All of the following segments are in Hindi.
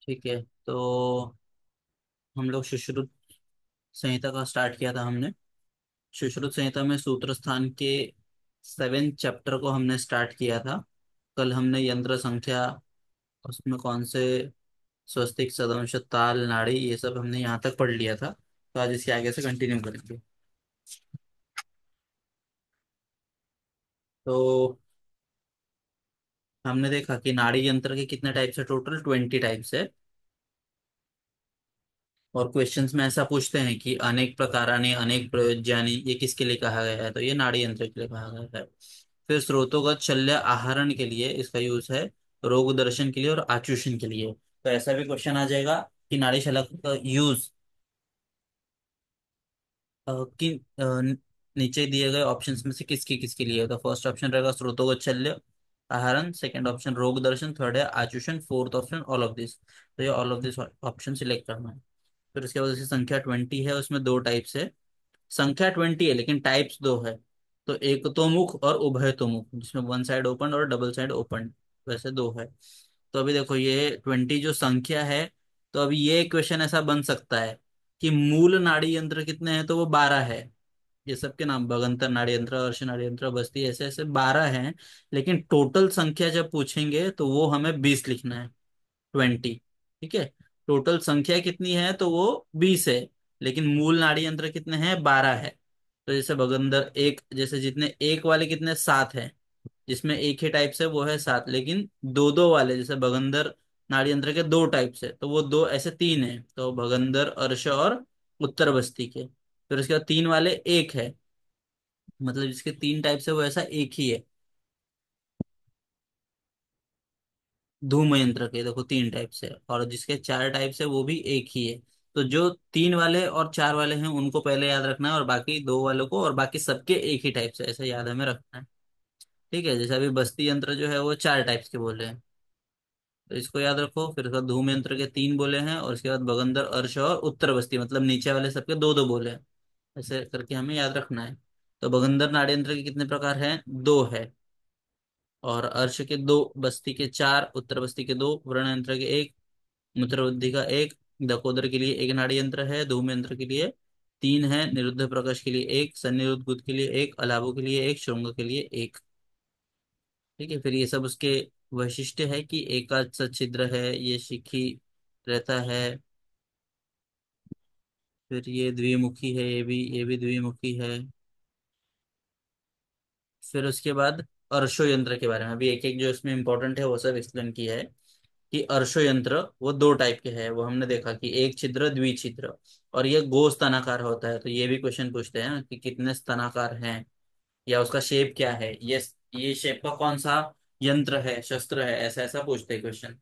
ठीक है। तो हम लोग सुश्रुत संहिता का स्टार्ट किया था हमने। सुश्रुत संहिता में सूत्र स्थान के 7 चैप्टर को हमने स्टार्ट किया था। कल हमने यंत्र संख्या, उसमें कौन से स्वस्तिक, सदंश, ताल, नाड़ी, ये सब हमने यहाँ तक पढ़ लिया था। तो आज इसके आगे से कंटिन्यू करेंगे। तो हमने देखा कि नाड़ी यंत्र के कितने टाइप्स है, टोटल 20 टाइप्स है। और क्वेश्चंस में ऐसा पूछते हैं कि अनेक प्रकाराने अनेक प्रयोज्यानि, ये किसके लिए कहा गया है, तो ये नाड़ी यंत्र के लिए कहा गया है। फिर स्रोतोगत शल्य आहरण के लिए इसका यूज है, रोग दर्शन के लिए और आचूषण के लिए। तो ऐसा भी क्वेश्चन आ जाएगा कि नाड़ी शल्य का यूज किन नीचे दिए गए ऑप्शंस में से किसके किसके लिए है। तो फर्स्ट ऑप्शन रहेगा स्रोतोगत शल्य आहरण, सेकंड ऑप्शन रोग दर्शन, थर्ड है आचूषण, fourth option all of this. तो ये all of this option select करना है। फिर उसके बाद इसकी संख्या 20 है, उसमें दो टाइप्स है। संख्या 20 है लेकिन टाइप्स दो है। तो एक तो मुख और उभय तो मुख, जिसमें वन साइड ओपन और डबल साइड ओपन, वैसे दो है। तो अभी देखो ये 20 जो संख्या है, तो अभी ये क्वेश्चन ऐसा बन सकता है कि मूल नाड़ी यंत्र कितने हैं, तो वो 12 है। ये सबके नाम भगंतर नाड़ी यंत्र, अर्श नाड़ी यंत्र, बस्ती, ऐसे ऐसे 12 हैं। लेकिन टोटल संख्या जब पूछेंगे तो वो हमें 20 लिखना है, 20। ठीक है। टोटल संख्या कितनी है, तो वो 20 है। लेकिन मूल नाड़ी यंत्र कितने हैं, 12 है। तो जैसे भगंदर एक, जैसे जितने एक वाले कितने, 7 है। जिसमें एक ही टाइप से वो है 7, लेकिन दो दो वाले जैसे भगंदर नाड़ी यंत्र के दो टाइप्स है, तो वो दो ऐसे तीन है, तो भगंदर, अर्श और उत्तर बस्ती के। फिर उसके बाद तीन वाले एक है, मतलब जिसके तीन टाइप से वो ऐसा एक ही है। धूम यंत्र के देखो तीन टाइप से, और जिसके चार टाइप से वो भी एक ही है। तो जो तीन वाले और चार वाले हैं उनको पहले याद रखना है, और बाकी दो वालों को, और बाकी सबके एक ही टाइप से, ऐसा याद हमें रखना है। ठीक है। जैसे अभी बस्ती यंत्र जो है वो चार टाइप्स के बोले हैं, तो इसको याद रखो। फिर उसका धूम यंत्र के तीन बोले हैं, और उसके बाद बगंदर, अर्श और उत्तर बस्ती, मतलब नीचे वाले सबके दो दो बोले हैं। ऐसे करके हमें याद रखना है। तो बगंदर नाट्य यंत्र के कितने प्रकार हैं, दो है। और अर्श के दो, बस्ती के चार, उत्तर बस्ती के दो, वर्ण यंत्र के एक, मूत्रबुद्धि का एक, दकोदर के लिए एक नाड़ी यंत्र है, धूम यंत्र के लिए तीन है, निरुद्ध प्रकाश के लिए एक, सन्निरुद्ध गुद के लिए एक, अलाभों के लिए एक, श्रृंग के लिए एक। ठीक है। फिर ये सब उसके वैशिष्ट्य है कि एकाच सच्छिद्र है, ये शिखी रहता है। फिर ये द्विमुखी है, ये भी द्विमुखी है। फिर उसके बाद अर्शो यंत्र के बारे में अभी एक एक जो इसमें इंपॉर्टेंट है वो सब एक्सप्लेन किया है। कि अर्शो यंत्र वो दो टाइप के हैं, वो हमने देखा कि एक छिद्र, द्विछिद्र, और ये गो स्तनाकार होता है। तो ये भी क्वेश्चन पूछते हैं ना कि कितने स्तनाकार हैं, या उसका शेप क्या है, ये शेप का कौन सा यंत्र है, शस्त्र है, ऐसा ऐसा पूछते हैं क्वेश्चन।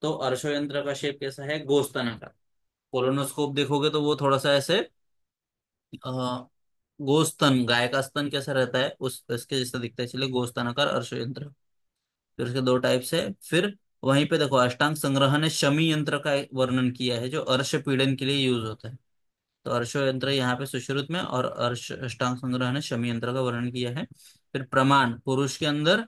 तो अर्शो यंत्र का शेप कैसा है, गो स्तनाकार। कोलोनोस्कोप देखोगे तो वो थोड़ा सा ऐसे गोस्तन, गाय का स्तन कैसा रहता है उस इसके जैसा दिखता है, इसलिए गोस्तनाकार अर्श यंत्र। फिर उसके दो टाइप से। फिर वहीं पे देखो अष्टांग संग्रह ने शमी यंत्र का एक वर्णन किया है, जो अर्श पीड़न के लिए यूज होता है। तो अर्श यंत्र यहाँ पे सुश्रुत में, और अर्श अष्टांग संग्रह ने शमी यंत्र का वर्णन किया है। फिर प्रमाण, पुरुष के अंदर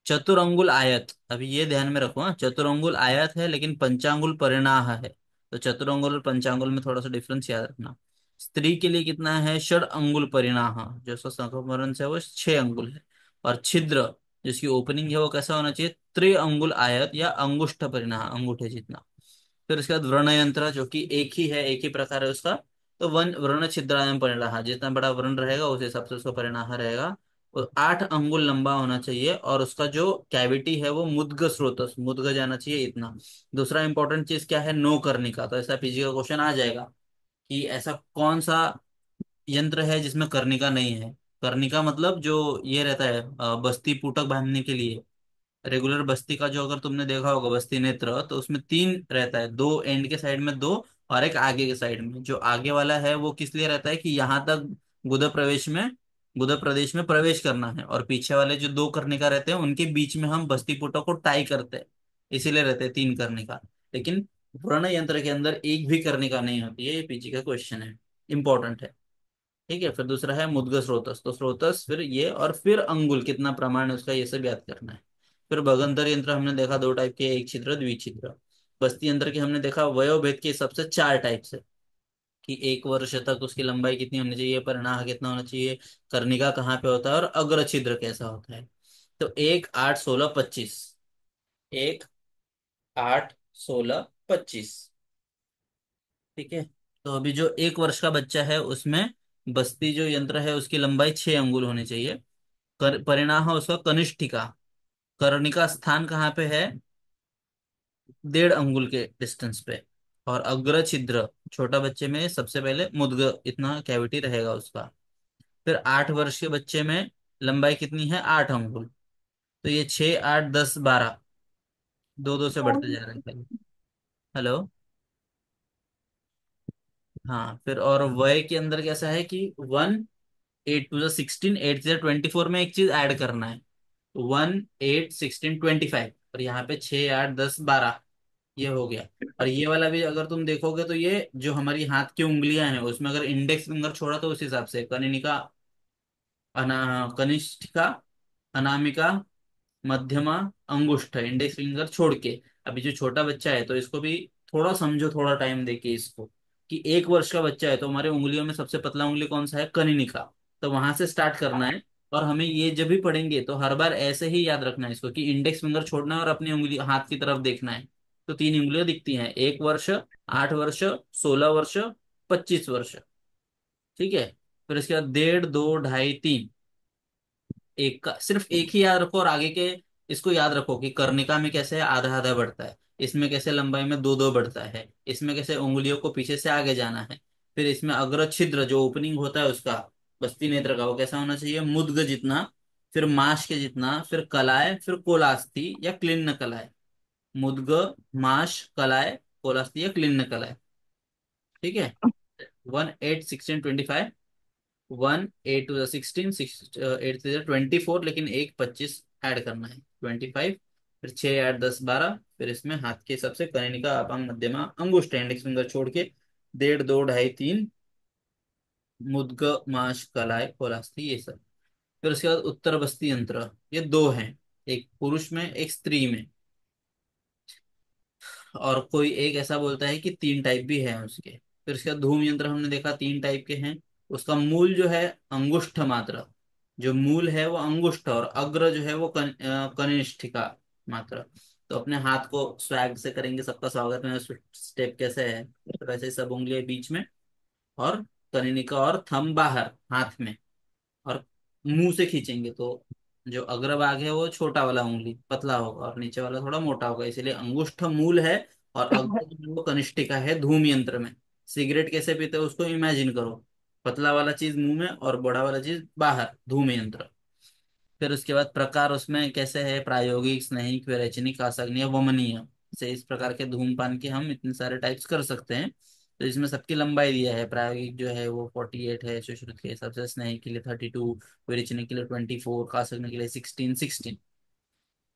चतुरंगुल आयत, अभी ये ध्यान में रखो, हाँ, चतुरंगुल आयत है लेकिन पंचांगुल परिणाह है। तो चतुरंगुल और पंचांगुल में थोड़ा सा डिफरेंस याद रखना। स्त्री के लिए कितना है, षड अंगुल परिणाह, जो उसका संक्रमण है वो 6 अंगुल है। और छिद्र, जिसकी ओपनिंग है वो कैसा होना चाहिए, त्रिअंगुल आयत या अंगुष्ठ परिणाह, अंगूठे जितना। फिर उसके बाद व्रण यंत्र, जो कि एक ही है, एक ही प्रकार है उसका। तो वन व्रण छिद्रायम परिणाह, जितना बड़ा व्रण रहेगा उस हिसाब से उसका परिणाह रहेगा। और 8 अंगुल लंबा होना चाहिए, और उसका जो कैविटी है वो मुद्ग स्रोतस, मुद्ग जाना चाहिए इतना। दूसरा इंपॉर्टेंट चीज क्या है, नो कर्णिका। तो ऐसा पीजी का क्वेश्चन आ जाएगा कि ऐसा कौन सा यंत्र है जिसमें कर्णिका नहीं है। कर्णिका मतलब जो ये रहता है बस्ती पुटक बांधने के लिए। रेगुलर बस्ती का जो अगर तुमने देखा होगा बस्ती नेत्र, तो उसमें तीन रहता है, दो एंड के साइड में दो, और एक आगे के साइड में। जो आगे वाला है वो किस लिए रहता है कि यहाँ तक गुदा प्रदेश में प्रवेश करना है, और पीछे वाले जो दो कर्णिका रहते हैं उनके बीच में हम बस्ती पुटों को टाई करते हैं, इसीलिए रहते हैं तीन कर्णिका। लेकिन पुराना यंत्र के अंदर एक भी कर्णिका नहीं होती है, ये पीछे का क्वेश्चन है, इंपॉर्टेंट है। ठीक है। फिर दूसरा है मुद्ग स्रोतस, तो स्रोतस फिर ये, और फिर अंगुल कितना प्रमाण है उसका, ये सब याद करना है। फिर भगंतर यंत्र हमने देखा दो टाइप के, एक छिद्र, द्विछिद्र। बस्ती यंत्र के हमने देखा वयोभेद के हिसाब से चार टाइप्स है, कि 1 वर्ष तक उसकी लंबाई कितनी होनी चाहिए, परिणाम कितना होना चाहिए, कर्णिका कहाँ पे होता है, और अग्र छिद्र कैसा होता है। तो 1, 8, 16, 25, 1, 8, 16, 25। ठीक है। तो अभी जो 1 वर्ष का बच्चा है उसमें बस्ती जो यंत्र है उसकी लंबाई 6 अंगुल होनी चाहिए। परिणाम है उसका कनिष्ठिका, कर्णिका स्थान कहाँ पे है, 1.5 अंगुल के डिस्टेंस पे। और अग्र छिद्र, छोटा बच्चे में सबसे पहले मुद्ग इतना कैविटी रहेगा उसका। फिर 8 वर्ष के बच्चे में लंबाई कितनी है, 8 अंगुल। तो ये 6, 8, 10, 12, दो दो से बढ़ते जा रहे हैं। हेलो। हाँ, फिर और वय के अंदर कैसा है कि 1, 8 टू 16, 8 से 24 में एक चीज ऐड करना है। 1, 8, 16, 25, और यहाँ पे 6, 8, 10, 12, ये हो गया। और ये वाला भी अगर तुम देखोगे तो ये जो हमारी हाथ की उंगलियां हैं उसमें अगर इंडेक्स फिंगर छोड़ा तो उस हिसाब से कनिनिका, कनिष्ठिका, अनामिका, मध्यमा, अंगुष्ठ, इंडेक्स फिंगर छोड़ के। अभी जो छोटा बच्चा है तो इसको भी थोड़ा समझो, थोड़ा टाइम देके इसको, कि 1 वर्ष का बच्चा है तो हमारे उंगलियों में सबसे पतला उंगली कौन सा है, कनिनिका। तो वहां से स्टार्ट करना है। और हमें ये जब भी पढ़ेंगे तो हर बार ऐसे ही याद रखना है इसको, कि इंडेक्स फिंगर छोड़ना है और अपनी उंगली हाथ की तरफ देखना है। तो 3 उंगलियां दिखती हैं, 1 वर्ष, 8 वर्ष, 16 वर्ष, 25 वर्ष। ठीक है। फिर इसके बाद 1.5, 2, 2.5, 3। एक का सिर्फ एक ही याद रखो, और आगे के इसको याद रखो कि कर्णिका में कैसे आधा आधा बढ़ता है, इसमें कैसे लंबाई में दो दो बढ़ता है, इसमें कैसे उंगलियों को पीछे से आगे जाना है। फिर इसमें अग्र छिद्र जो ओपनिंग होता है उसका, बस्ती नेत्र का, वो कैसा होना चाहिए, मुद्ग जितना। फिर माश के जितना, फिर कलाए, फिर कोलास्थी या क्लिन्न कलाए। मुद्ग, माश, कलाए, कोलास्थी या क्लिन्न कलाए। ठीक है। 1, 8, 16, 25, 1, 8 टू 16, 8 से 24, लेकिन एक 25 ऐड करना है, 25। फिर 6, 8, 10, 12, फिर इसमें हाथ के हिसाब से कनिनिका, अपांग, मध्यमा, अंगुष्ठ, इंडेक्स फिंगर छोड़ के 1.5, 2, 2.5, 3, मुद्ग, माश, कलाई, कोलास्थी, ये सब। फिर उसके बाद उत्तर बस्ती यंत्र, ये दो हैं, एक पुरुष में एक स्त्री में। और कोई एक ऐसा बोलता है कि 3 टाइप भी है उसके। फिर उसके बाद धूम यंत्र हमने देखा 3 टाइप के हैं। उसका मूल जो है अंगुष्ठ मात्र, जो मूल है वो अंगुष्ठ, और अग्र जो है वो कनिष्ठिका मात्र। तो अपने हाथ को स्वैग से करेंगे, सबका स्वागत में स्टेप कैसे है, तो वैसे ही सब उंगलियां बीच में, और कनिनिका और थंब बाहर हाथ में, और मुंह से खींचेंगे तो जो अग्रभाग है वो छोटा वाला उंगली पतला होगा और नीचे वाला थोड़ा मोटा होगा, इसीलिए अंगुष्ठ मूल है। और अग्र जो वो कनिष्ठिका है धूम यंत्र में। सिगरेट कैसे पीते हो उसको इमेजिन करो, पतला वाला चीज मुंह में और बड़ा वाला चीज बाहर, धूम यंत्र। फिर उसके बाद प्रकार उसमें कैसे है, प्रायोगिक, स्नेहिक, विरेचनिक, आसग्नीय, वमनीय। से इस प्रकार के धूमपान के हम इतने सारे टाइप्स कर सकते हैं। तो इसमें सबकी लंबाई दिया है, प्रायोगिक जो है वो 48 है सुश्रुत के हिसाब से, स्नेहिक के लिए 32, विरेचनिक के लिए 24, कासग्नि के लिए 16, 16।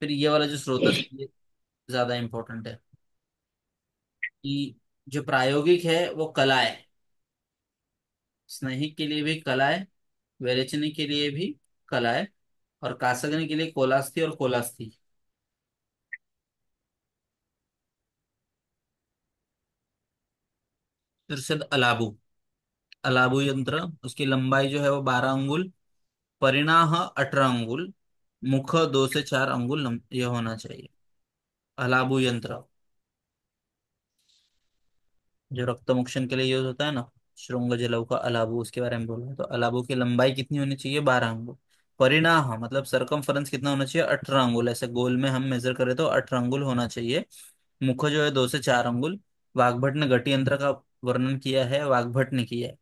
फिर ये वाला जो स्रोतस है, ये ज्यादा इंपॉर्टेंट है, कि जो प्रायोगिक है वो कला है, स्नेहिक के लिए भी कला है, विरेचनिक के लिए भी कला है, और कासग्नि के लिए कोलास्थी और कोलास्थी। फिर से अलाबू, अलाबू यंत्र, उसकी लंबाई जो है वो 12 अंगुल, परिणाह 18 अंगुल, मुख 2 से 4 अंगुल ये होना चाहिए। अलाबू यंत्र जो रक्त मोक्षण के लिए यूज होता है ना, श्रृंग जलऊ का अलाबू, उसके बारे में बोल रहे हैं। तो अलाबू की लंबाई कितनी होनी चाहिए, 12 अंगुल। परिणाह मतलब सरकमफरेंस कितना होना चाहिए, 18 अंगुल। ऐसे गोल में हम मेजर करें तो 18 अंगुल होना चाहिए। मुख जो है 2 से 4 अंगुल। वाग्भट ने घटी यंत्र का वर्णन किया है, वाग्भट ने किया है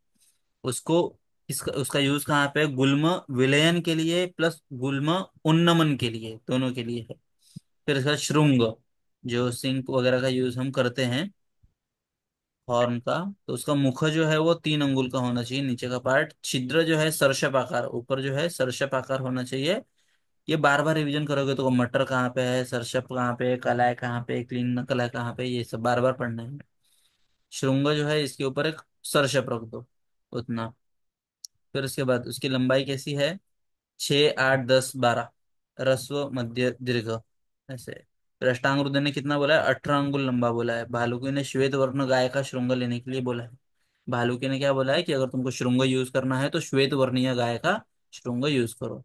उसको। इसका उसका यूज कहाँ पे है? गुल्म विलयन के लिए प्लस गुल्म उन्नमन के लिए, दोनों के लिए है। फिर इसका श्रृंग, जो सिंक वगैरह का यूज हम करते हैं हॉर्न का, तो उसका मुख जो है वो 3 अंगुल का होना चाहिए, नीचे का पार्ट। छिद्र जो है सरसप आकार, ऊपर जो है सरसप आकार होना चाहिए। ये बार बार रिवीजन करोगे तो मटर कहाँ पे है, सरसप कहाँ पे है, कलाई कहाँ पे, क्लीन कलाई कहाँ पे, ये सब बार बार पढ़ना है। श्रृंग जो है इसके ऊपर एक सरसप रख दो, उतना। फिर उसके बाद उसकी लंबाई कैसी है, 6, 8, 10, 12, ह्रस्व, मध्य, दीर्घ, ऐसे। फिर अष्टांग ने कितना बोला है, 18 अंगुल लंबा बोला है। भालुकी ने श्वेत वर्ण गाय का श्रृंग लेने के लिए बोला है। भालुकी ने क्या बोला है कि अगर तुमको श्रृंग यूज करना है तो श्वेत वर्णीय गाय का श्रृंग यूज करो।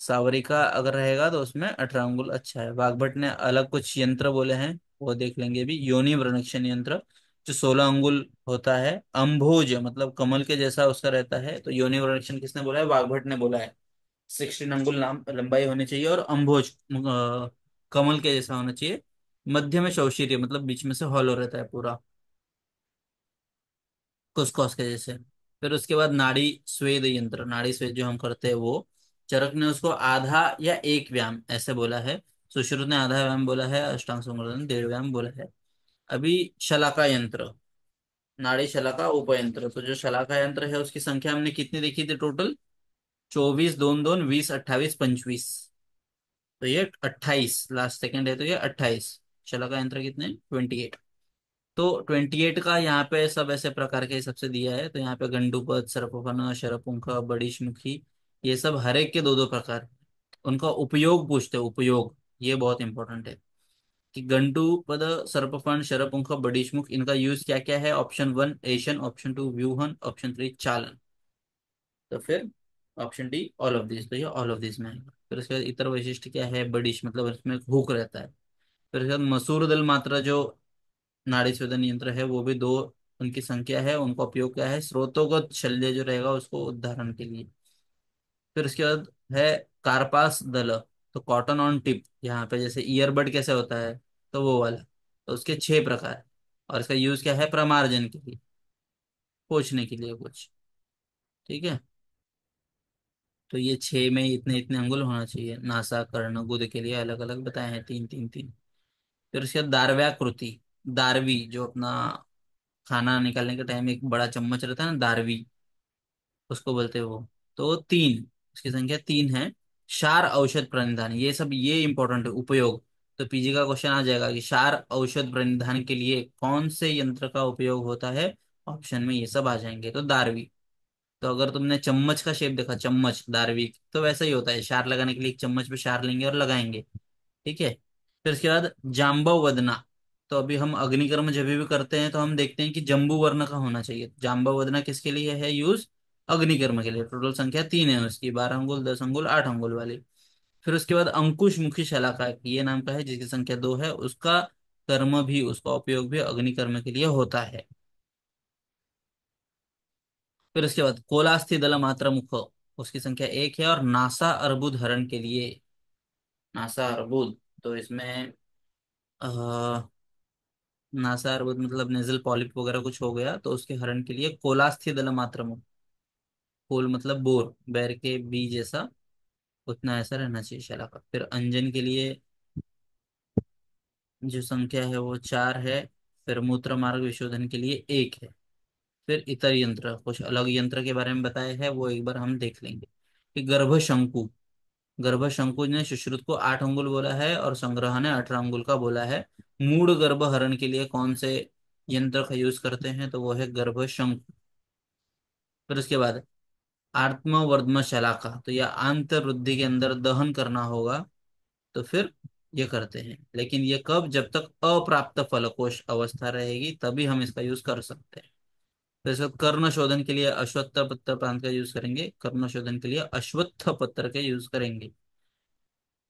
सावरी का अगर रहेगा तो उसमें 18 अंगुल अच्छा है। वाग्भट ने अलग कुछ यंत्र बोले हैं, वो देख लेंगे भी। योनि वृणक्षण यंत्र जो 16 अंगुल होता है, अम्भोज मतलब कमल के जैसा उसका रहता है। तो योनि वृणक्षण किसने बोला है, वाग्भट ने बोला है। 16 अंगुल नाम लंबाई होनी चाहिए और अम्भोज कमल के जैसा होना चाहिए। मध्य में शौशीर्य मतलब बीच में से हॉलो रहता है पूरा, कुसकॉस के जैसे। फिर उसके बाद नाड़ी स्वेद यंत्र, नाड़ी स्वेद जो हम करते हैं वो। चरक ने उसको आधा या एक व्यायाम ऐसे बोला है। सुश्रुत ने आधा व्यायाम बोला है, अष्टांग संवर्धन ने 1.5 व्यायाम बोला है। अभी शलाका यंत्र, नाड़ी शलाका उपयंत्र। तो जो शलाका यंत्र है उसकी संख्या हमने कितनी देखी थी टोटल, 24, दोन दोन 20, 28, 25। तो ये 28 लास्ट सेकंड है, तो ये 28। शलाका यंत्र कितने, 28। तो 28 का यहाँ पे सब ऐसे प्रकार के हिसाब से दिया है। तो यहाँ पे गंडूपद, सर्पफन, शरपुंख, बड़ीशमुखी, ये सब हर एक के दो दो प्रकार। उनका उपयोग पूछते हैं, उपयोग ये बहुत इंपॉर्टेंट है कि गंडूपद, सर्पफन, शरपुंख, बड़ीशमुख इनका यूज क्या क्या है। ऑप्शन 1 एशन, ऑप्शन 2 व्यूहन, ऑप्शन 3 चालन। तो फिर option D all of this, तो ये ऑल ऑफ दिस में आएगा। फिर उसके बाद इतर वैशिष्ट क्या है, बडिश मतलब इसमें हुक रहता है। फिर उसके बाद मसूर दल मात्रा जो नाड़ी शोधन यंत्र है वो भी दो, उनकी संख्या है। उनका उपयोग क्या है, स्रोतोगत शल्य जो रहेगा उसको उद्धारण के लिए। फिर उसके बाद है कार्पास दल, तो कॉटन ऑन टिप, यहाँ पे जैसे ईयरबड कैसे होता है, तो वो वाला। तो उसके 6 प्रकार है। और इसका यूज क्या है, प्रमार्जन के लिए, पोछने के लिए कुछ। ठीक है। तो ये 6 में इतने इतने अंगुल होना चाहिए। नासा कर्ण गुद के लिए अलग अलग बताए हैं, 3 3 3। फिर उसके बाद दारव्याकृति, दारवी जो अपना खाना निकालने के टाइम एक बड़ा चम्मच रहता है ना, दारवी उसको बोलते हैं वो। तो 3, उसकी संख्या 3 है। क्षार औषध प्रणिधान, ये सब ये इंपॉर्टेंट है, उपयोग। तो पीजी का क्वेश्चन आ जाएगा कि क्षार औषध प्रणिधान के लिए कौन से यंत्र का उपयोग होता है। ऑप्शन में ये सब आ जाएंगे। तो दारवी, तो अगर तुमने चम्मच का शेप देखा, चम्मच दारवी, तो वैसा ही होता है। क्षार लगाने के लिए एक चम्मच पे क्षार लेंगे और लगाएंगे। ठीक है। फिर उसके बाद जाम्बव वदना, तो अभी हम अग्निकर्म जब भी करते हैं तो हम देखते हैं कि जम्बू वर्ण का होना चाहिए। जाम्बव वदना किसके लिए है यूज, अग्निकर्म के लिए। टोटल संख्या 3 है उसकी, 12 अंगुल, 10 अंगुल, 8 अंगुल वाली। फिर उसके बाद अंकुश मुखी शलाका, ये नाम का है जिसकी संख्या 2 है। उसका कर्म भी, उसका उपयोग भी अग्निकर्म के लिए होता है। फिर उसके बाद कोलास्थि दल मात्र मुख, उसकी संख्या 1 है। और नासा अर्बुद हरण के लिए, नासा अर्बुद, तो इसमें नासा अर्बुद मतलब नेजल पॉलिप वगैरह कुछ हो गया तो उसके हरण के लिए कोलास्थ्य दल मात्र मुख। कोल मतलब बोर, बैर के बी जैसा, उतना ऐसा रहना चाहिए शलाका। फिर अंजन के लिए जो संख्या है वो 4 है। फिर मूत्र मार्ग विशोधन के लिए 1 है। फिर इतर यंत्र, कुछ अलग यंत्र के बारे में बताया है, वो एक बार हम देख लेंगे कि गर्भ शंकु, गर्भ शंकु ने सुश्रुत को 8 अंगुल बोला है और संग्रह ने 18 अंगुल का बोला है। मूड गर्भ हरण के लिए कौन से यंत्र का यूज करते हैं, तो वो है गर्भ शंकु। फिर उसके बाद आत्मवर्धम शलाका, तो यह आंतर वृद्धि के अंदर दहन करना होगा। तो फिर ये करते हैं, लेकिन ये कब, जब तक अप्राप्त फलकोष अवस्था रहेगी तभी हम इसका यूज कर सकते हैं। तो इसका कर्ण शोधन के लिए अश्वत्थ पत्र प्रांत का यूज करेंगे, कर्ण शोधन के लिए अश्वत्थ पत्र के यूज करेंगे।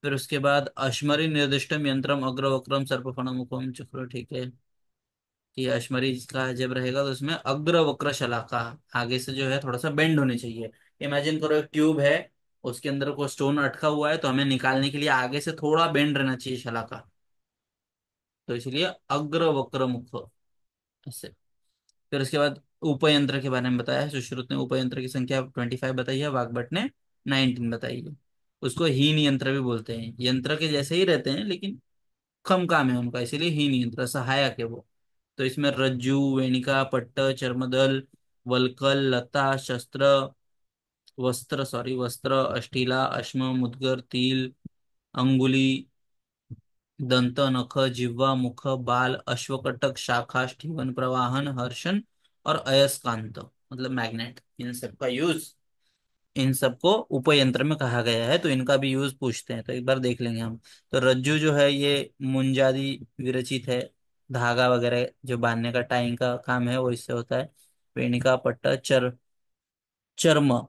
फिर उसके बाद अश्मरी निर्दिष्टम यंत्रम अग्रवक्रम सर्पफणम मुखम चक्र, ठीक है। कि अश्मरी का जब रहेगा तो उसमें अग्रवक्र शलाका, आगे से जो है थोड़ा सा बेंड होनी चाहिए। इमेजिन करो एक ट्यूब है, उसके अंदर कोई स्टोन अटका हुआ है, तो हमें निकालने के लिए आगे से थोड़ा बेंड रहना चाहिए शलाका। तो इसलिए अग्रवक्र मुख ऐसे। फिर उसके बाद उपयंत्र के बारे में बताया है। सुश्रुत ने उपयंत्र की संख्या 25 बताई है, वाग्भट ने 19 बताई है। उसको हीन यंत्र भी बोलते हैं, यंत्र के जैसे ही रहते हैं लेकिन कम काम है उनका, इसीलिए हीन यंत्र, सहायक है वो। तो इसमें रज्जु, वेणिका, पट्ट, चर्मदल, वल्कल, लता, शस्त्र, वस्त्र, सॉरी वस्त्र, अष्टीला, अश्म, मुद्गर, तिल, अंगुली, दंत, नख, जिह्वा, मुख, बाल, अश्वकटक, शाखा, स्टीवन, प्रवाहन, हर्षण और अयस्कांत मतलब मैग्नेट, इन सब का यूज इन सबको उपयंत्र में कहा गया है, तो इनका भी यूज पूछते हैं, तो एक बार देख लेंगे हम। तो रज्जु जो है ये मुंजादी विरचित है, धागा वगैरह जो बांधने का टाइंग का काम है वो इससे होता है। वेणिका पट्टा चर्म,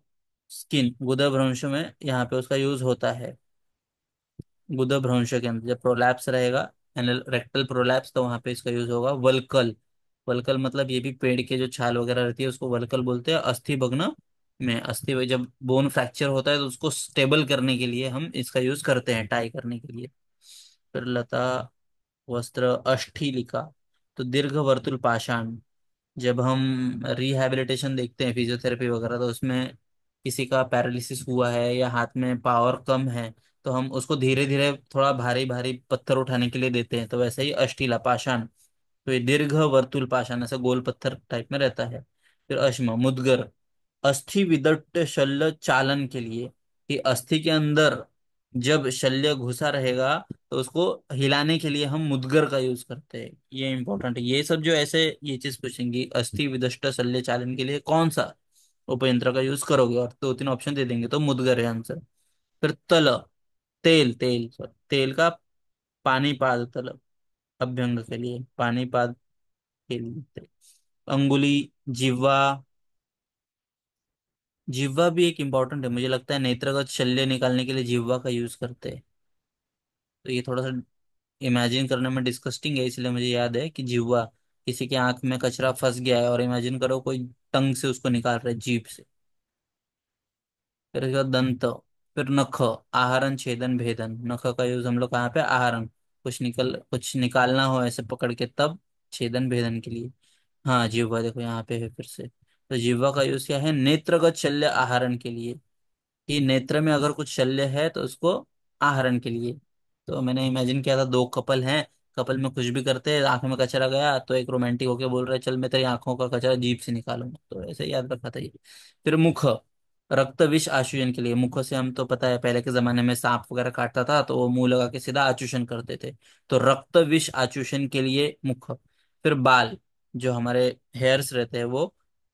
स्किन, गुदा भ्रंश में यहाँ पे उसका यूज होता है। गुदा भ्रंश के अंदर जब प्रोलैप्स रहेगा, एनल रेक्टल प्रोलैप्स, तो वहां पे इसका यूज होगा। वल्कल, वल्कल मतलब ये भी पेड़ के जो छाल वगैरह रहती है उसको वल्कल बोलते हैं। अस्थि भग्न में, अस्थि जब बोन फ्रैक्चर होता है तो उसको स्टेबल करने के लिए हम इसका यूज करते हैं, टाई करने के लिए। फिर लता वस्त्र अष्ठीलिका, तो दीर्घ वर्तुल पाषाण। जब हम रिहैबिलिटेशन देखते हैं फिजियोथेरेपी वगैरह, तो उसमें किसी का पैरालिसिस हुआ है या हाथ में पावर कम है, तो हम उसको धीरे धीरे थोड़ा भारी भारी पत्थर उठाने के लिए देते हैं, तो वैसे ही अष्टीला पाषाण, तो ये दीर्घ वर्तुल पाषाण ऐसा गोल पत्थर टाइप में रहता है। फिर अश्म मुदगर, अस्थि विदट्ट शल्य चालन के लिए, कि अस्थि के अंदर जब शल्य घुसा रहेगा तो उसको हिलाने के लिए हम मुदगर का यूज करते हैं। ये इंपॉर्टेंट है, ये सब जो ऐसे ये चीज पूछेंगी, अस्थि विदष्ट शल्य चालन के लिए कौन सा उपयंत्र का यूज करोगे, और दो तीन ऑप्शन दे देंगे, तो मुदगर है आंसर। फिर तल, तेल तेल sorry, तेल का पानीपाद तल, अभ्यंग के लिए पानीपाद के लिए तेल। अंगुली, जिह्वा, जिह्वा भी एक इम्पॉर्टेंट है, मुझे लगता है नेत्रगत शल्य निकालने के लिए जिह्वा का यूज करते हैं। तो ये थोड़ा सा इमेजिन करने में डिस्कस्टिंग है, इसलिए मुझे याद है कि जिह्वा, किसी के आंख में कचरा फंस गया है और इमेजिन करो कोई टंग से उसको निकाल रहा है, जीभ से। फिर उसके बाद दंत, फिर नख, आहरण छेदन भेदन, नख का यूज हम लोग कहाँ पे, आहरण, कुछ निकालना हो ऐसे पकड़ के, तब छेदन भेदन के लिए। हाँ जिह्वा देखो यहाँ पे है फिर से, तो जिह्वा का यूज क्या है, नेत्रगत शल्य आहरण के लिए, कि नेत्र में अगर कुछ शल्य है तो उसको आहरण के लिए। तो मैंने इमेजिन किया था दो कपल हैं, कपल में कुछ भी करते हैं, आंख में कचरा गया तो एक रोमांटिक होके बोल रहा है चल मैं तेरी आंखों का कचरा जीभ से निकालूंगा, तो ऐसे ही याद रखा था ये। फिर मुख, रक्त विष आशुजन के लिए, मुख से हम तो पता है पहले के जमाने में सांप वगैरह काटता था तो वो मुंह लगा के सीधा आचूषण करते थे, तो रक्त विष आचूषण के लिए मुख। फिर बाल, जो हमारे हेयर्स रहते हैं वो,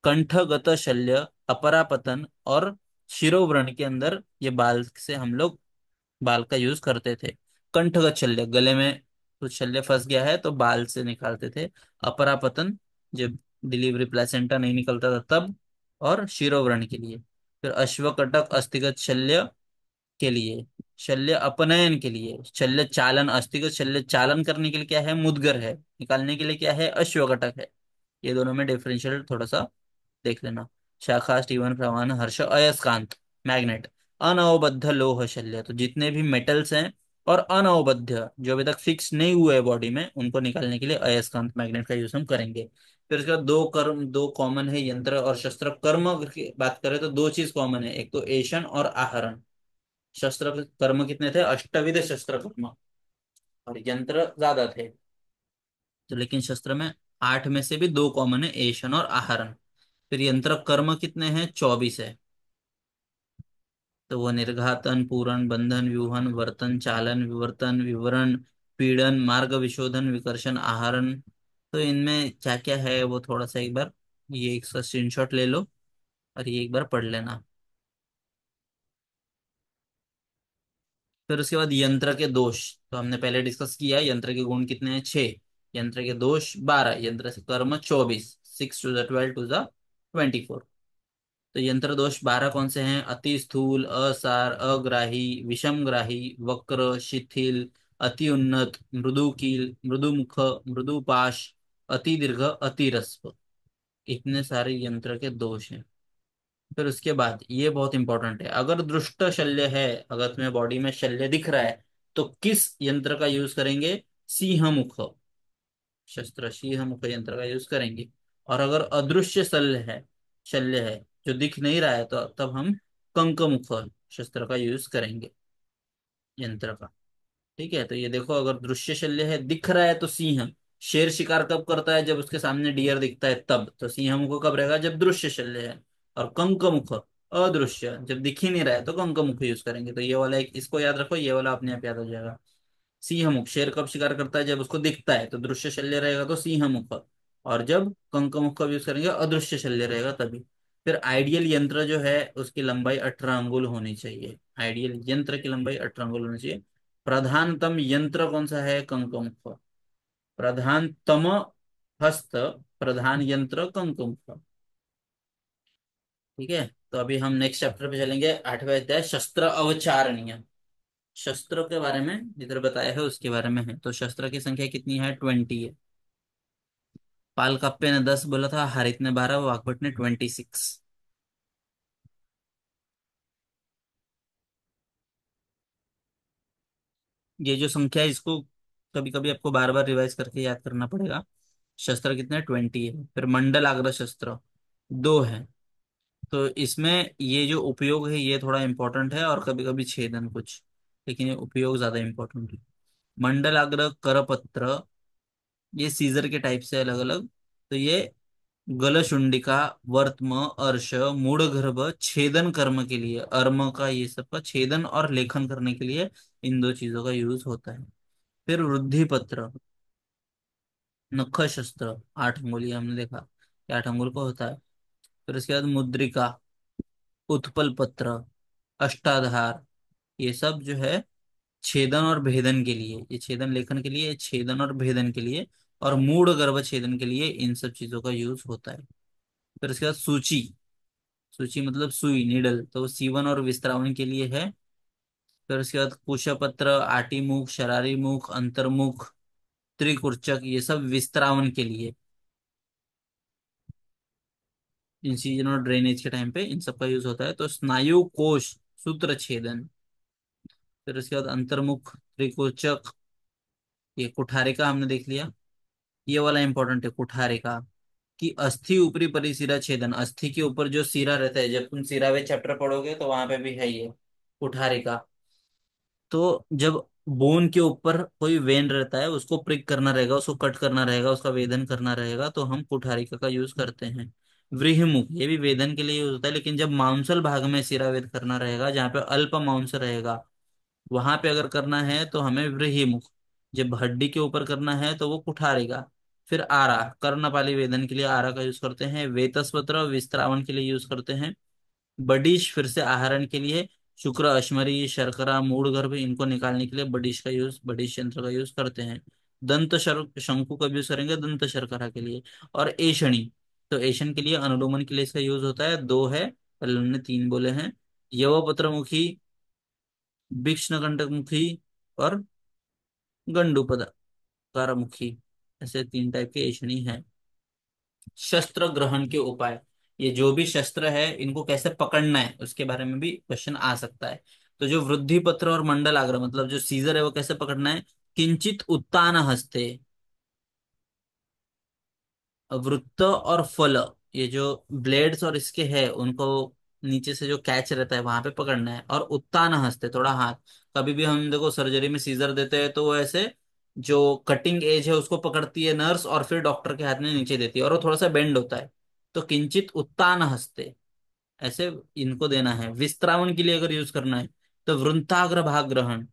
कंठगत शल्य, अपरापतन और शिरोव्रण के अंदर ये बाल से हम लोग बाल का यूज करते थे। कंठगत शल्य, गले में कुछ शल्य फंस गया है तो बाल से निकालते थे। अपरापतन, जब डिलीवरी प्लेसेंटा नहीं निकलता था तब। और शिरोव्रण के लिए। फिर अश्वकटक अस्थिगत शल्य के लिए, शल्य अपनयन के लिए, शल्य चालन, अस्थिगत शल्य चालन करने के लिए क्या है, मुदगर है, निकालने के लिए क्या है, अश्वकटक है। ये दोनों में डिफरेंशियल थोड़ा सा देख लेना। शाखा, स्टीवन, प्रवाहन, हर्ष, अयस्कांत, मैग्नेट, अनअवबद्ध लोह शल्य, तो जितने भी मेटल्स हैं और अनअवबद्ध जो अभी तक फिक्स नहीं हुए हैं बॉडी में, उनको निकालने के लिए अयस्कांत मैग्नेट का यूज हम करेंगे। फिर इसके बाद दो कर्म, दो कॉमन है, यंत्र और शस्त्र। कर्म की बात करें तो दो चीज कॉमन है, एक तो एशन और आहरण। शस्त्र कर्म कितने थे, अष्टविध शस्त्र कर्म, और यंत्र ज्यादा थे, तो लेकिन शस्त्र में आठ में से भी दो कॉमन है, एशन और आहरण। फिर यंत्र कर्म कितने हैं, 24 है, तो वो निर्घातन, पूरण, बंधन, व्यूहन, वर्तन, चालन, विवर्तन, विवरण, पीड़न, मार्ग विशोधन, विकर्षण, आहरण। तो इनमें क्या क्या है वो थोड़ा सा एक बार ये एक स्क्रीनशॉट ले लो और ये एक बार पढ़ लेना। फिर उसके बाद यंत्र के दोष, तो हमने पहले डिस्कस किया, यंत्र के गुण कितने हैं, 6, यंत्र के दोष 12, यंत्र से कर्म 24, 6 टू द 12 टू द 24। तो यंत्र दोष 12 कौन से हैं, अति स्थूल, असार, अग्राही, विषमग्राही, वक्र, शिथिल, अति उन्नत, मृदु कील, मृदु मुख, मृदु पाश, अति दीर्घ, अति रस्व। इतने सारे यंत्र के दोष हैं। फिर उसके बाद ये बहुत इंपॉर्टेंट है, अगर दृष्ट शल्य है, अगर तुम्हें बॉडी में शल्य दिख रहा है तो किस यंत्र का यूज करेंगे, सिंह मुख शस्त्र, सिंह मुख यंत्र का यूज करेंगे। और अगर अदृश्य शल्य है जो दिख नहीं रहा है, तो तब हम कंक मुख शस्त्र का यूज करेंगे, यंत्र का। ठीक है, तो ये देखो, अगर दृश्य शल्य है, दिख रहा है, तो सिंह, शेर शिकार कब करता है, जब उसके सामने डियर दिखता है तब, तो सिंह मुख कब रहेगा, जब दृश्य शल्य है। और कंक मुख अदृश्य, जब दिख ही नहीं रहा है तो कंक मुख यूज करेंगे, तो ये वाला एक इसको याद रखो, ये वाला अपने आप याद हो जाएगा। सिंह मुख, शेर कब शिकार करता है, जब उसको दिखता है तो दृश्य शल्य रहेगा तो सिंह मुख, और जब कंक मुख का यूज करेंगे अदृश्य शल्य रहेगा तभी। फिर आइडियल यंत्र जो है उसकी लंबाई 18 अंगुल होनी चाहिए। आइडियल यंत्र की लंबाई 18 अंगुल होनी चाहिए। प्रधानतम यंत्र कौन सा है? कंकमुख। प्रधानतम हस्त प्रधान यंत्र कंकमुख। ठीक है। तो अभी हम नेक्स्ट चैप्टर पे चलेंगे, 8वां अध्याय शस्त्र अवचारणीय। शस्त्रों के बारे में जिधर बताया है उसके बारे में है। तो शस्त्र की संख्या कितनी है? 20 है। पालकप्पे ने 10 बोला था, हारित ने 12, वाकभट ने 26। ये जो संख्या है इसको कभी कभी आपको बार बार रिवाइज करके याद करना पड़ेगा। शस्त्र कितने? 20 है। फिर मंडल आग्र शस्त्र 2 है। तो इसमें ये जो उपयोग है ये थोड़ा इंपॉर्टेंट है, और कभी कभी छेदन कुछ, लेकिन ये उपयोग ज्यादा इंपॉर्टेंट है। मंडल आग्र करपत्र, ये सीजर के टाइप से अलग अलग। तो ये गलशुंडिका, वर्त्म, अर्श, मूढ़गर्भ छेदन कर्म के लिए, अर्म का ये सब का छेदन और लेखन करने के लिए इन दो चीजों का यूज होता है। फिर वृद्धि पत्र, नख शस्त्र, 8 अंगुल, ये हमने देखा कि 8 अंगुल का होता है। फिर उसके बाद मुद्रिका, उत्पल पत्र, अष्टाधार, ये सब जो है छेदन और भेदन के लिए, ये छेदन लेखन के लिए, छेदन और भेदन के लिए, और मूढ़ गर्भ छेदन के लिए इन सब चीजों का यूज होता है। फिर उसके बाद सूची, सूची मतलब सुई, नीडल, तो वो सीवन और विस्त्रावन के लिए है। फिर उसके बाद कुशपत्र, आटीमुख, शरारी मुख, अंतर्मुख, त्रिकुर्चक, ये सब विस्त्रावन के लिए, इंसिजन और ड्रेनेज के टाइम पे इन सब का यूज होता है। तो स्नायु कोश, सूत्र छेदन। फिर उसके बाद अंतर्मुख, त्रिकुर्चक, ये कुठारिका हमने देख लिया। ये वाला इंपॉर्टेंट है, कुठारिका कि अस्थि ऊपरी परिशिरा छेदन, अस्थि के ऊपर जो सीरा रहता है, जब तुम सीरावे चैप्टर पढ़ोगे तो वहां पे भी है ये कुठारिका। तो जब बोन के ऊपर कोई वेन रहता है उसको प्रिक करना रहेगा, उसको कट करना रहेगा, उसका वेदन करना रहेगा, तो हम कुठारिका का यूज करते हैं। व्रीहिमुख, ये भी वेदन के लिए यूज होता है, लेकिन जब मांसल भाग में सिरावेद करना रहेगा जहाँ पे अल्प मांस रहेगा, वहां पे अगर करना है तो हमें व्रीहिमुख। जब हड्डी के ऊपर करना है तो वो कुठारेगा। फिर आरा, कर्णपाली वेदन के लिए आरा का यूज करते हैं। वेतस्वत्र विस्त्रावन के लिए यूज करते हैं। बडिश फिर से आहरण के लिए। शुक्र, अश्मरी, शर्करा, मूढ़ गर्भ, इनको निकालने के लिए बडिश का यूज, बडिश यंत्र का यूज करते हैं। शंकु का यूज करेंगे दंत शर्करा के लिए। और एषणी, तो एशन के लिए, अनुलोमन के लिए इसका यूज होता है। 2 है, पहले हमने 3 बोले हैं। यवपत्र मुखी, तीक्ष्ण मुखी, और गंडूपधकारमुखी, ऐसे 3 टाइप के एषणी हैं। शस्त्र ग्रहण के उपाय, ये जो भी शस्त्र है इनको कैसे पकड़ना है उसके बारे में भी क्वेश्चन आ सकता है। तो जो वृद्धि पत्र और मंडल आग्र मतलब जो सीजर है वो कैसे पकड़ना है? किंचित उत्तान हस्ते, वृत्त और फल, ये जो ब्लेड्स और इसके है उनको नीचे से जो कैच रहता है वहां पे पकड़ना है। और उत्तान हस्ते, थोड़ा हाथ, कभी भी हम देखो सर्जरी में सीजर देते हैं तो वो ऐसे जो कटिंग एज है उसको पकड़ती है नर्स, और फिर डॉक्टर के हाथ में नीचे देती है, और वो थोड़ा सा बेंड होता है। तो किंचित उत्तान हस्ते, ऐसे इनको देना है। विस्त्रावन के लिए अगर यूज करना है तो वृंताग्र भाग ग्रहण।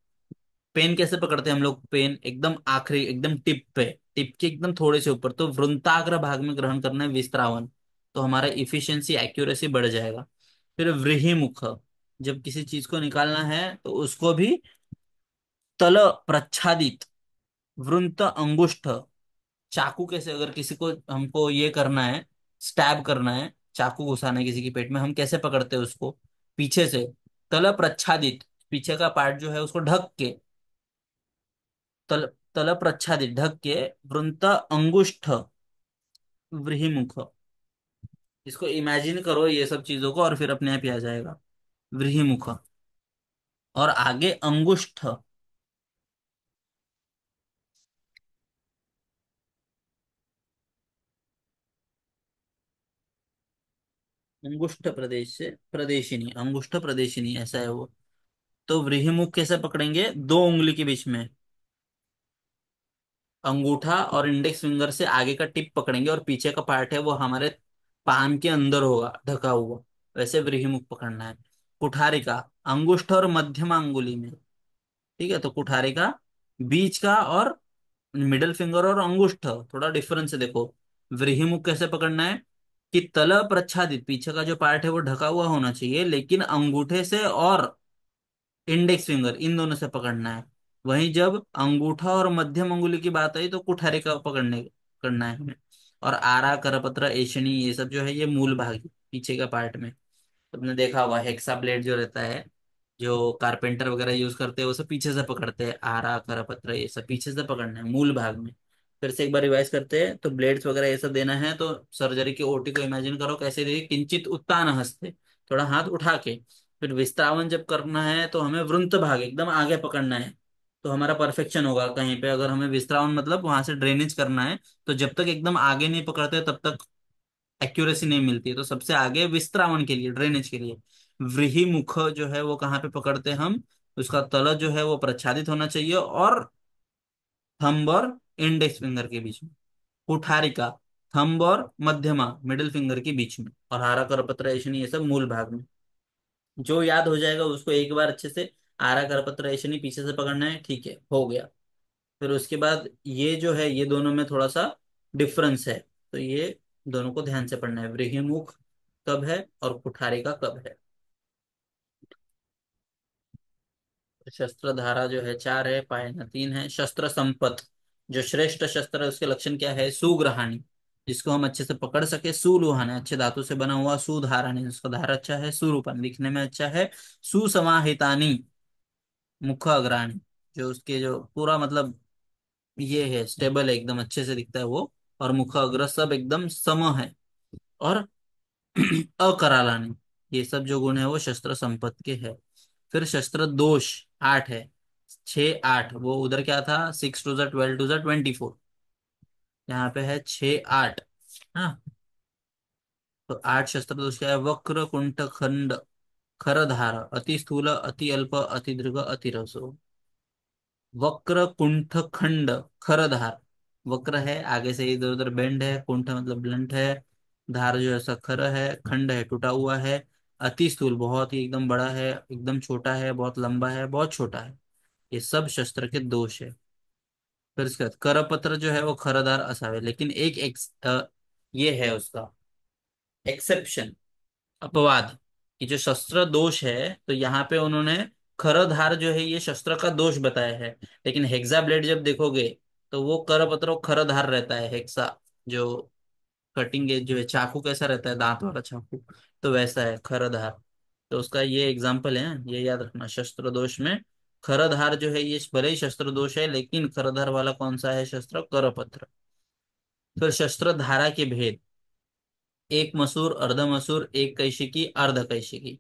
पेन कैसे पकड़ते हैं हम लोग? पेन एकदम आखिरी, एकदम टिप पे, टिप के एकदम थोड़े से ऊपर, तो वृंताग्र भाग में ग्रहण करना है विस्त्रावन। तो हमारा इफिशियंसी, एक्यूरेसी बढ़ जाएगा। फिर व्रीहिमुख, जब किसी चीज को निकालना है तो उसको भी तल प्रच्छादित, वृंत अंगुष्ठ, चाकू कैसे, अगर किसी को हमको ये करना है, स्टैब करना है, चाकू घुसाना है किसी की पेट में, हम कैसे पकड़ते हैं उसको? पीछे से, तल प्रच्छादित, पीछे का पार्ट जो है उसको ढक के, तल तल प्रच्छादित ढक के, वृंत अंगुष्ठ, व्रीहिमुख। इसको इमेजिन करो ये सब चीजों को, और फिर अपने आप ही आ जाएगा। व्रीहिमुख, और आगे अंगुष्ठ, अंगुष्ठ प्रदेश से प्रदेशिनी, अंगुष्ठ प्रदेशिनी ऐसा है वो। तो व्रीहिमुख कैसे पकड़ेंगे? 2 उंगली के बीच में, अंगूठा और इंडेक्स फिंगर से आगे का टिप पकड़ेंगे, और पीछे का पार्ट है वो हमारे पाम के अंदर होगा ढका हुआ, वैसे व्रीहिमुख पकड़ना है। कुठारिका, अंगुष्ठ और मध्यमा अंगुली में। ठीक है, तो कुठारिका बीच का, और मिडिल फिंगर और अंगुष्ठ, थोड़ा डिफरेंस है देखो। व्रीहिमुख कैसे पकड़ना है? कि तल प्रच्छादित, पीछे का जो पार्ट है वो ढका हुआ होना चाहिए, लेकिन अंगूठे से और इंडेक्स फिंगर इन दोनों से पकड़ना है। वहीं जब अंगूठा और मध्यम अंगुली की बात आई तो कुठारी का पकड़ने करना है हमें। और आरा, करपत्र, एशनी, ये सब जो है ये मूल भाग है, पीछे का पार्ट में। तुमने देखा होगा हेक्सा ब्लेड जो रहता है, जो कारपेंटर वगैरह यूज करते हैं वो सब पीछे से पकड़ते हैं, आरा, करपत्र, ये सब पीछे से पकड़ना है मूल भाग में। फिर से एक बार रिवाइज करते हैं, तो ब्लेड्स वगैरह ये सब देना है तो सर्जरी की ओटी को इमेजिन करो कैसे देखिए, किंचित उत्तान हस्ते, थोड़ा हाथ उठा के। फिर विस्तावन जब करना है तो हमें वृंत भाग एकदम आगे पकड़ना है, तो हमारा परफेक्शन होगा। कहीं पे अगर हमें विस्तावन मतलब वहां से ड्रेनेज करना है, तो जब तक एकदम आगे नहीं पकड़ते तब तक एक्यूरेसी नहीं मिलती है। तो सबसे आगे विस्त्रावन के लिए, ड्रेनेज के लिए व्रीहि मुख जो है वो कहाँ पे पकड़ते हैं हम, उसका तल जो है वो प्रच्छादित होना चाहिए, और थंब और इंडेक्स फिंगर के बीच में। कुठारिका थंब और मध्यमा मिडिल फिंगर के बीच में, और हारा, करपत्र, ऐशनी ये सब मूल भाग में। जो याद हो जाएगा उसको एक बार अच्छे से, आरा, करपत्र, ऐशनी पीछे से पकड़ना है, ठीक है हो गया। फिर उसके बाद ये जो है ये दोनों में थोड़ा सा डिफरेंस है, तो ये दोनों को ध्यान से पढ़ना है, व्रीहिमुख कब है और कुठारी का कब है। शस्त्र धारा जो है 4 है, पायना 3 है। शस्त्र संपत, जो श्रेष्ठ शस्त्र है उसके लक्षण क्या है, सुग्रहाणी, जिसको हम अच्छे से पकड़ सके, सुलुहाने, अच्छे धातु से बना हुआ, सुधारानी, जिसका धार अच्छा है, सुरूपानी, दिखने में अच्छा है, सुसमाहितानी, मुख अग्राणी, जो उसके जो पूरा मतलब ये है स्टेबल है, एकदम अच्छे से दिखता है वो, और मुख अग्र सब एकदम सम है, और अकरालानी, ये सब जो गुण है वो शस्त्र संपत्ति के है। फिर शस्त्र दोष 8 है, 6 8, वो उधर क्या था, 6 2 ज़ा 12 2 ज़ा 24, यहाँ पे है 6 8। हाँ, तो 8 शस्त्र दोष क्या है, वक्र, कुंठ, खंड, खरधार, अति स्थूल, अति अल्प, अति दीर्घ, अति रसो। वक्र, कुंठ, खंड, खरधार, वक्र है आगे से इधर उधर बेंड है, कुंठ मतलब ब्लंट है, धार जो है सखर है, खंड है टूटा हुआ है, अति स्थूल बहुत ही एकदम बड़ा है, एकदम छोटा है, बहुत लंबा है, बहुत छोटा है। ये सब शस्त्र के दोष है। फिर इसके बाद करपत्र जो है वो खरदार असावे, लेकिन ये है उसका एक्सेप्शन, अपवाद, कि जो शस्त्र दोष है तो यहाँ पे उन्होंने खरधार जो है ये शस्त्र का दोष बताया है, लेकिन हेक्सा ब्लेड जब देखोगे तो वो करपत्र और खरधार रहता है। हेक्सा जो कटिंग एज जो है, चाकू कैसा रहता है, दांत वाला चाकू, तो वैसा है खरधार। तो उसका ये एग्जाम्पल है, ये याद रखना, शस्त्र दोष में खरधार जो है ये भले ही शस्त्र दोष है, लेकिन खरधार वाला कौन सा है शस्त्र, करपत्र। फिर शस्त्र धारा के भेद, एक मसूर, अर्ध मसूर, एक कैशिकी, अर्ध कैशिकी।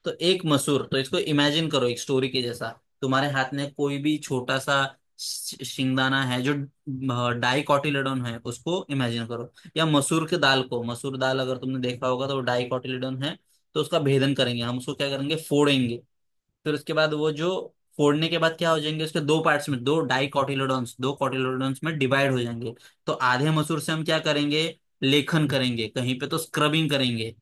तो एक मसूर, तो इसको इमेजिन करो एक स्टोरी के जैसा, तुम्हारे हाथ में कोई भी छोटा सा शिंगदाना है जो डाइकोटिलेडोन है, उसको इमेजिन करो, या मसूर के दाल को, मसूर दाल अगर तुमने देखा होगा तो वो डाइकोटिलेडोन है। तो उसका भेदन करेंगे हम, उसको क्या करेंगे, फोड़ेंगे। फिर उसके बाद वो जो फोड़ने के बाद क्या हो जाएंगे, उसके दो पार्ट्स में, दो डाइकोटिलेडोन्स, दो कोटिलेडोन्स में डिवाइड हो जाएंगे। तो आधे मसूर से हम क्या करेंगे, लेखन करेंगे, कहीं पे तो स्क्रबिंग करेंगे।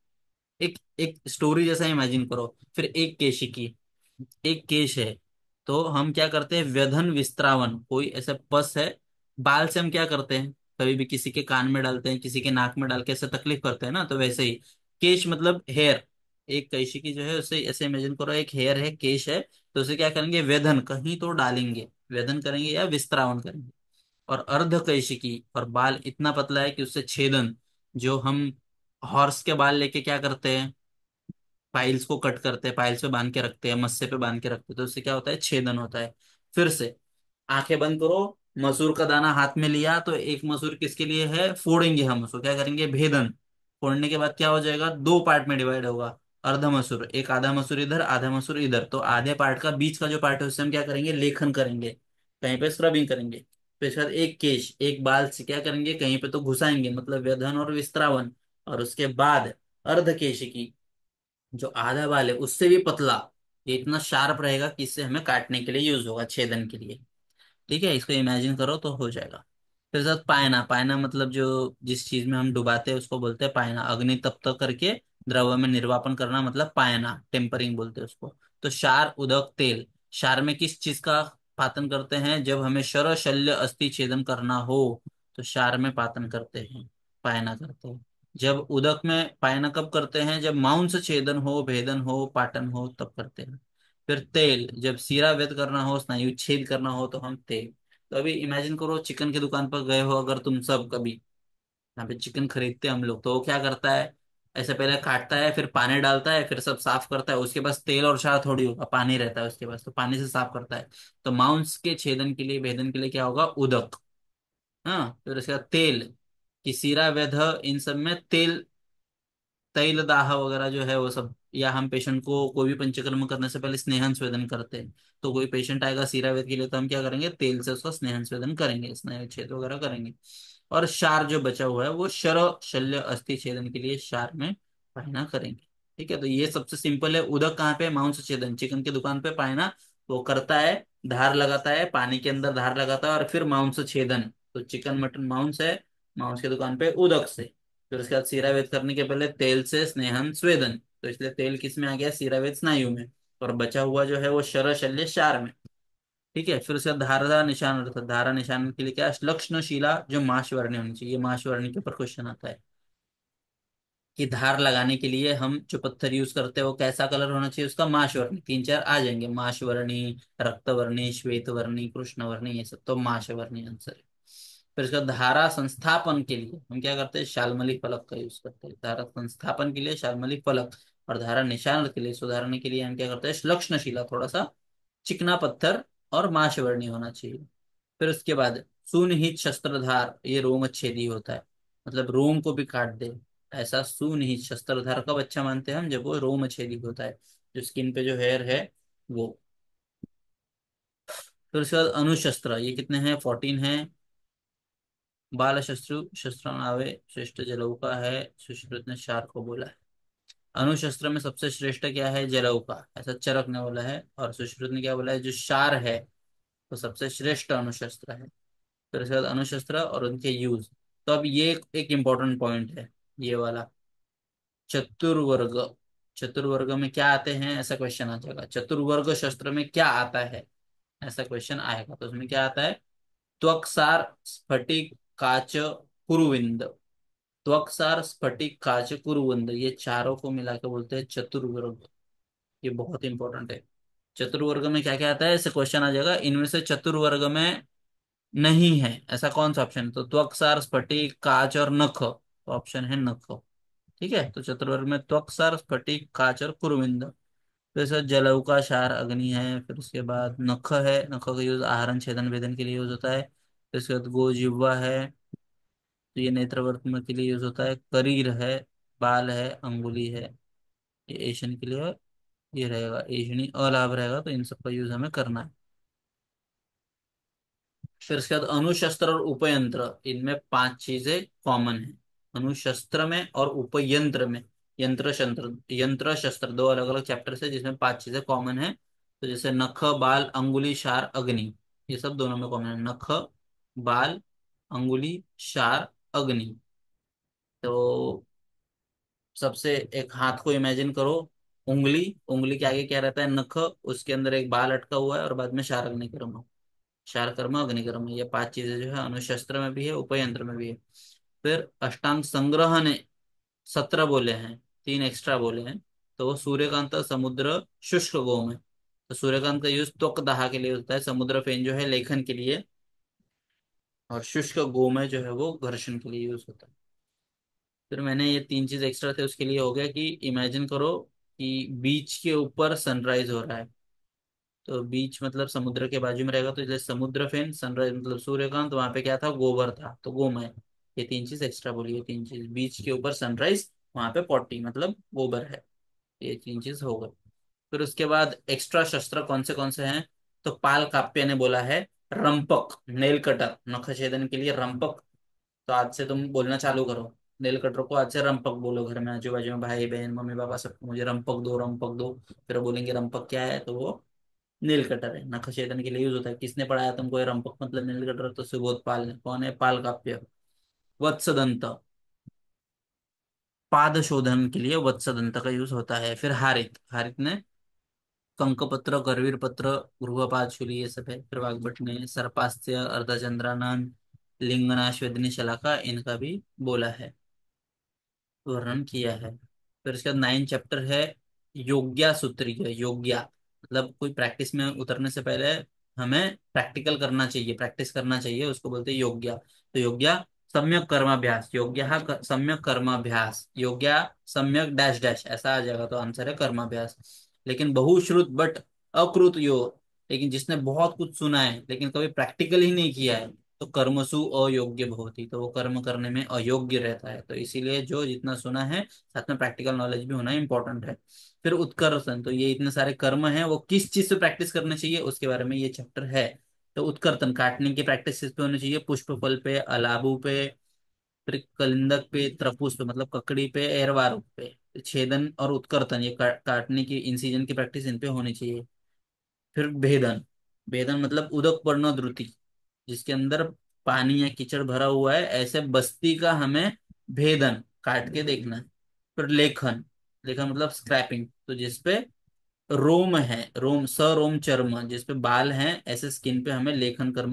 एक एक स्टोरी जैसा इमेजिन करो। फिर एक केशिकी, एक केश है, तो हम क्या करते हैं, व्यधन विस्त्रावन, कोई ऐसा पस है, बाल से हम क्या करते हैं, कभी भी किसी के कान में डालते हैं, किसी के नाक में डाल के ऐसे तकलीफ करते हैं ना, तो वैसे ही केश मतलब हेयर, एक कैशिकी जो है उसे ऐसे इमेजिन करो, एक हेयर है, केश है, तो उसे क्या करेंगे, व्यधन कहीं तो डालेंगे, व्यधन करेंगे या विस्त्रावन करेंगे। और अर्ध कैशिकी, और बाल इतना पतला है कि उससे छेदन, जो हम हॉर्स के बाल लेके क्या करते हैं, पाइल्स को कट करते हैं, पाइल्स पे बांध के रखते हैं, मस्से पे बांध के रखते हैं, तो उससे क्या होता है, छेदन होता है। फिर से आंखें बंद करो, मसूर का दाना हाथ में लिया, तो एक मसूर किसके लिए है, फोड़ेंगे हम उसको, क्या करेंगे, भेदन। फोड़ने के बाद क्या हो जाएगा, दो पार्ट में डिवाइड होगा, अर्ध मसूर, एक आधा मसूर इधर, आधा मसूर इधर, तो आधे पार्ट का बीच का जो पार्ट है उससे हम क्या करेंगे, लेखन करेंगे, कहीं पे स्क्रबिंग करेंगे। फिर इसके बाद एक केश, एक बाल से क्या करेंगे, कहीं पे तो घुसाएंगे, मतलब व्यधन और विस्त्रावन। और उसके बाद अर्ध केश की, जो आधा बाल है उससे भी पतला, ये इतना शार्प रहेगा कि इससे हमें काटने के लिए यूज होगा, छेदन के लिए। ठीक है, इसको इमेजिन करो तो हो जाएगा। फिर साथ पायना, पायना मतलब जो जिस चीज में हम डुबाते हैं उसको बोलते हैं पायना, अग्नि तप्त करके द्रव में निर्वापन करना मतलब पायना, टेम्परिंग बोलते हैं उसको। तो क्षार, उदक, तेल, क्षार में किस चीज का पातन करते हैं, जब हमें शर शल्य अस्थि छेदन करना हो तो क्षार में पातन करते हैं, पायना करते हैं। जब उदक में पायना कब करते हैं, जब मांस छेदन हो, भेदन हो, पाटन हो, तब करते हैं। फिर तेल, जब सीरा वेद करना हो, स्नायु छेद करना हो, तो हम तेल। तो अभी इमेजिन करो, चिकन की दुकान पर गए हो अगर तुम सब कभी, यहाँ पे चिकन खरीदते हैं हम लोग, तो वो क्या करता है, ऐसे पहले काटता है, फिर पानी डालता है, फिर सब साफ करता है, उसके पास तेल और क्षार थोड़ी होगा, पानी रहता है उसके पास, तो पानी से साफ करता है। तो मांस के छेदन के लिए, भेदन के लिए क्या होगा, उदक। हाँ, फिर उसके बाद तेल, कि सीरा वेध, इन सब में तेल, तैल दाह वगैरह जो है वो सब, या हम पेशेंट को कोई भी पंचकर्म करने से पहले स्नेहन स्वेदन करते हैं। तो कोई पेशेंट आएगा सीरावेद के लिए, तो हम क्या करेंगे, तेल से उसका स्नेहन स्वेदन करेंगे, स्नेह छेद वगैरह करेंगे। और शार जो बचा हुआ है वो शर शल्य अस्थि छेदन के लिए शार में पायना करेंगे। ठीक है, तो ये सबसे सिंपल है। उदक कहाँ पे, मांस छेदन, चिकन की दुकान पे पायना वो करता है, धार लगाता है, पानी के अंदर धार लगाता है, और फिर मांस छेदन, तो चिकन मटन मांस है, मांस की दुकान पे उदक से। फिर उसके बाद सीरावेद करने के पहले तेल से स्नेहन स्वेदन, तो इसलिए तेल किस में आ गया, सीरावेद स्नायु में, और बचा हुआ जो है वो शर शल्य शार में। ठीक है, फिर उसके बाद धारा निशान अर्थ, धारा निशान के लिए क्या, लक्षणशिला जो माश वर्णी होनी चाहिए, माश वर्णी के ऊपर क्वेश्चन आता है कि धार लगाने के लिए हम जो पत्थर यूज करते हैं वो कैसा कलर होना चाहिए, उसका माश वर्णी, तीन चार आ जाएंगे, माश वर्णी, रक्त वर्णी, श्वेत वर्णी, कृष्ण वर्णी, ये सब तो माश वर्णी आंसर है। फिर इसका धारा संस्थापन के लिए हम क्या करते हैं, शालमली फलक का यूज करते हैं, धारा संस्थापन के लिए शालमली फलक। और धारा निशान के लिए, सुधारने के लिए हम क्या करते हैं, लक्षणशिला, थोड़ा सा चिकना पत्थर और माशवर्णी होना चाहिए। फिर उसके बाद सुनिहित शस्त्रधार, ये रोमच्छेदी होता है, मतलब रोम को भी काट दे, ऐसा सुनिहित शस्त्रधार कब अच्छा मानते हैं हम, जब वो रोमच्छेदी होता है, जो स्किन पे जो हेयर है वो। फिर उसके बाद अनुशस्त्र, ये कितने हैं, 14 है। बाल शत्रु शस्त्र आवे, श्रेष्ठ जलौका है, सुश्रुत ने शार को बोला है। अनुशस्त्र में सबसे श्रेष्ठ क्या है, जलौका, ऐसा चरक ने बोला है, और सुश्रुत ने क्या बोला है, जो शार है वो सबसे श्रेष्ठ अनुशस्त्र है। फिर उसके बाद अनुशस्त्र और उनके यूज। तो अब ये एक इंपॉर्टेंट पॉइंट है, ये वाला, चतुर्वर्ग। चतुर्वर्ग में क्या आते हैं, ऐसा क्वेश्चन आ जाएगा, चतुर्वर्ग शस्त्र में क्या आता है, ऐसा क्वेश्चन आएगा। तो उसमें क्या आता है, त्वक्सार, स्फटिक, काच, कुरुविंद। त्वक्सार, स्फटिक, काच, कुरुविंद, ये चारों को मिला के बोलते हैं चतुर्वर्ग। ये बहुत इंपॉर्टेंट है। चतुर्वर्ग में क्या क्या आता है, ऐसे क्वेश्चन आ जाएगा, इनमें से चतुर्वर्ग में नहीं है ऐसा कौन सा ऑप्शन है, तो त्वक्सार, स्फटिक, काच और नख, तो ऑप्शन है नख। ठीक है, तो चतुर्वर्ग में त्वक्सार, स्फटिक, काच और कुरुविंद। फिर सर जलौका, क्षार, अग्नि है। फिर उसके बाद नख है, नख का यूज आहरण छेदन भेदन के लिए यूज होता है। फिर उसके बाद गोजिह्वा है, तो ये नेत्रवर्त्म के लिए यूज होता है। करीर है, बाल है, अंगुली है, ये एशियन के लिए ये रहेगा, एशनी अलाभ रहेगा, तो इन सब का यूज हमें करना है। फिर उसके बाद अणुशस्त्र और उपयंत्र, इनमें पांच चीजें कॉमन है। अणुशस्त्र में और उपयंत्र में, यंत्र शस्त्र, यंत्र शस्त्र दो अलग अलग चैप्टर है जिसमें पांच चीजें कॉमन है। तो जैसे नख, बाल, अंगुली, क्षार, अग्नि, ये सब दोनों में कॉमन है, नख, बाल, अंगुली, क्षार, अग्नि। तो सबसे एक हाथ को इमेजिन करो, उंगली, उंगली के आगे क्या रहता है, नख, उसके अंदर एक बाल अटका हुआ है, और बाद में क्षार, अग्नि, कर्म। क्षार कर्म, अग्निकर्म, ये पांच चीजें जो है अनुशस्त्र में भी है, उपयंत्र में भी है। फिर अष्टांग संग्रह ने 17 बोले हैं, तीन एक्स्ट्रा बोले हैं। तो वो सूर्यकांत, समुद्र, शुष्क गोम है। तो सूर्यकांत का यूज त्वक दाह के लिए होता है, समुद्र फेन जो है लेखन के लिए, और शुष्क गोमय जो है वो घर्षण के लिए यूज होता है। फिर मैंने ये तीन चीज एक्स्ट्रा थे उसके लिए हो गया कि इमेजिन करो कि बीच के ऊपर सनराइज हो रहा है, तो बीच मतलब समुद्र के बाजू में रहेगा, तो जैसे समुद्र फेन, सनराइज मतलब सूर्यकांत, वहां पे क्या था, गोबर था, तो गोमय। ये तीन चीज एक्स्ट्रा बोली, ये तीन चीज, बीच के ऊपर सनराइज, वहां पे पॉटी मतलब गोबर है, ये तीन चीज हो गई। फिर उसके बाद एक्स्ट्रा शस्त्र कौन से हैं, तो पाल काप्य ने बोला है रंपक, नेल कटर, नख छेदन के लिए रंपक। तो आज से तुम बोलना चालू करो, नेल कटर को आज से रंपक बोलो, घर में आजू बाजू में भाई बहन मम्मी पापा सबको, मुझे रंपक दो, रंपक दो। फिर वो बोलेंगे रंपक क्या है, तो वो नील कटर है, नख छेदन के लिए यूज होता है। किसने पढ़ाया तुमको ये रंपक मतलब नील कटर, तो सुबोध पाल ने। कौन है, पाल काप्य। वत्सदंत, पाद शोधन के लिए वत्सदंत का यूज होता है। फिर हारित, हारित ने कंकपत्र, करवीर पत्र, गृहपाशूली, ये सब है। फिर वाग्भट ने सर्पास्त्य, अर्धचंद्रानन, लिंगनाश, वेदनी शलाका, इनका भी बोला है। वर्णन किया है। फिर उसके बाद 9 चैप्टर है योग्या सूत्रीय। योग्या मतलब कोई प्रैक्टिस में उतरने से पहले हमें प्रैक्टिकल करना चाहिए, प्रैक्टिस करना चाहिए, उसको बोलते हैं योग्या। तो योग्या सम्यक कर्माभ्यास, योग्य सम्यक कर्माभ्यास, योग्या सम्यक डैश डैश, ऐसा आ जाएगा तो आंसर है कर्माभ्यास। लेकिन बहुश्रुत बट अकृत यो, लेकिन जिसने बहुत कुछ सुना है लेकिन कभी प्रैक्टिकल ही नहीं किया है, तो कर्मसु अयोग्य भवति, तो वो कर्म करने में अयोग्य रहता है। तो इसीलिए जो जितना सुना है साथ में प्रैक्टिकल नॉलेज भी होना इंपॉर्टेंट है। फिर उत्कर्षण, तो ये इतने सारे कर्म हैं, वो किस चीज से प्रैक्टिस करने चाहिए उसके बारे में ये चैप्टर है। तो उत्कर्तन काटने की प्रैक्टिस किस पे होनी चाहिए, पुष्प फल पे, अलाबू पे, फिर कलिंदक पे, त्रपुस पे मतलब ककड़ी पे, एरवारुक पे। छेदन और उत्कर्तन ये काटने की, इंसिजन की प्रैक्टिस इन पे होनी चाहिए। फिर भेदन, भेदन मतलब उदक पर्ण द्रुति, जिसके अंदर पानी या कीचड़ भरा हुआ है, ऐसे बस्ती का हमें भेदन काट के देखना है। फिर लेखन, लेखन मतलब स्क्रैपिंग, तो जिसपे रोम है, रोम सरोम चर्म, जिसपे बाल हैं, ऐसे स्किन पे हमें लेखन कर्म